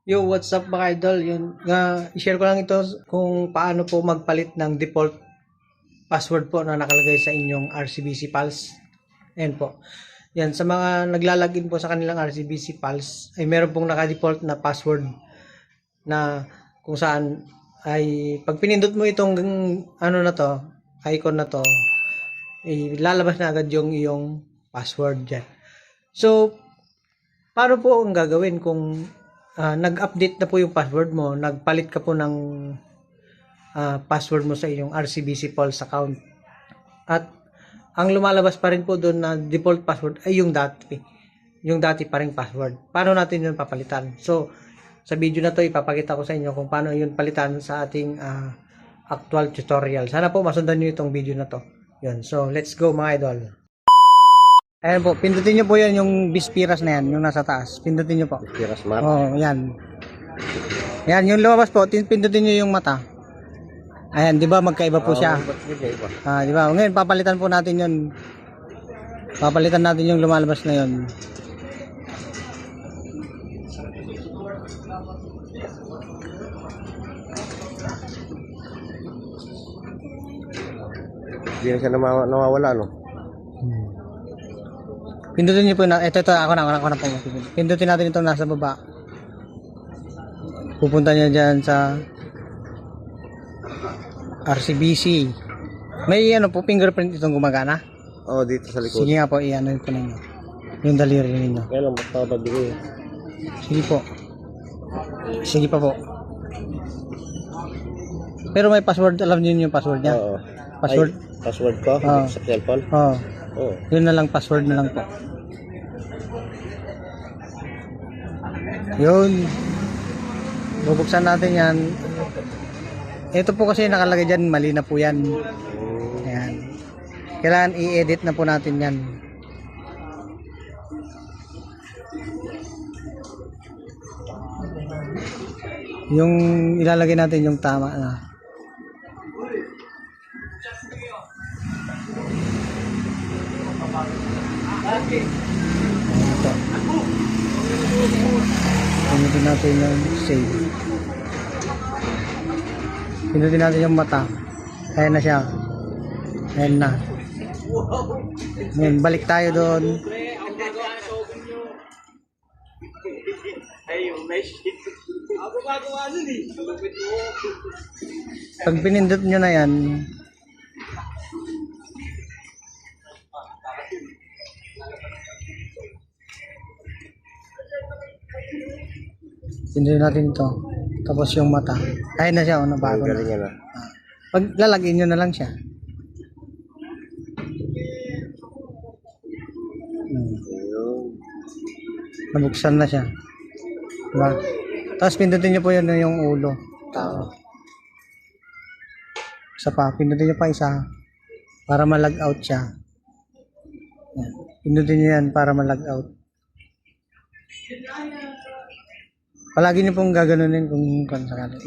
Yo, what's up mga idol? Yun, i-share ko lang ito kung paano po magpalit ng default password po na nakalagay sa inyong RCBC Pulse. Ayan po. Yan, sa mga naglalagin po sa kanilang RCBC Pulse, ay meron pong naka-default na password na kung saan ay pag pinindot mo itong ano na to, icon na to, ay lalabas na agad yung iyong password dyan. So, paano po ang gagawin kung nag-update na po yung password mo, nagpalit ka po ng password mo sa iyong RCBC Pulse account. At ang lumalabas pa rin po doon na default password ay yung dati pa ring password. Paano natin yun papalitan? So, sa video na to ipapakita ko sa inyo kung paano yun palitan sa ating actual tutorial. Sana po masundan nyo itong video na to. Yun. So, let's go mga idol. Ayan po, pindutin nyo po yan yung Bispiras na yan, yung nasa taas. Pindutin nyo po. Bispiras map. Oh, yan. Yan, yung lumabas po, pindutin nyo yung mata. Ayan, di ba magkaiba po siya? Di ba? Ngayon, papalitan po natin yun. Papalitan natin yung lumalabas na yun. Hindi na siya nawawala, no? Pindutin niyo po na, ito, ako na po. Pindutin natin itong nasa baba. Pupunta niya dyan sa RCBC. May ano po, fingerprint itong gumagana? Oo, dito sa likod. Sige nga po, i-ano po ninyo. Yung daliri ninyo. Kaya lang, basta babigay. Sige po. Sige pa po. Pero may password, alam niyo yung password niya? Oo. Password? Ay, password ko? Sa cellphone? Oo. Oo. Yun na lang, password na lang po. Yun. Bubuksan natin yan. Ito po kasi nakalagay dyan, mali na po yan. Ayan. Kailangan i-edit na po natin yan. Yung ilalagay natin yung tama na. Ito. Pinutin natin yung save. Pinutin natin yung mata. Ayan na siya. Ayan na. Ayan, balik tayo doon. Pag pinindot nyo na yan, pindutin natin ito. Tapos yung mata. Kaya na siya, nabago na. Galing na. Pag lalagyan nyo na lang siya. Nabuksan na siya. Diba? Tapos pindutin nyo po yun yung ulo. Tao. Isa pa. Pindutin nyo pa isa. Para ma-log out siya. Yan. Pindutin nyo yan para ma-log out. Palagi nyo pong gaganunin kung sakali.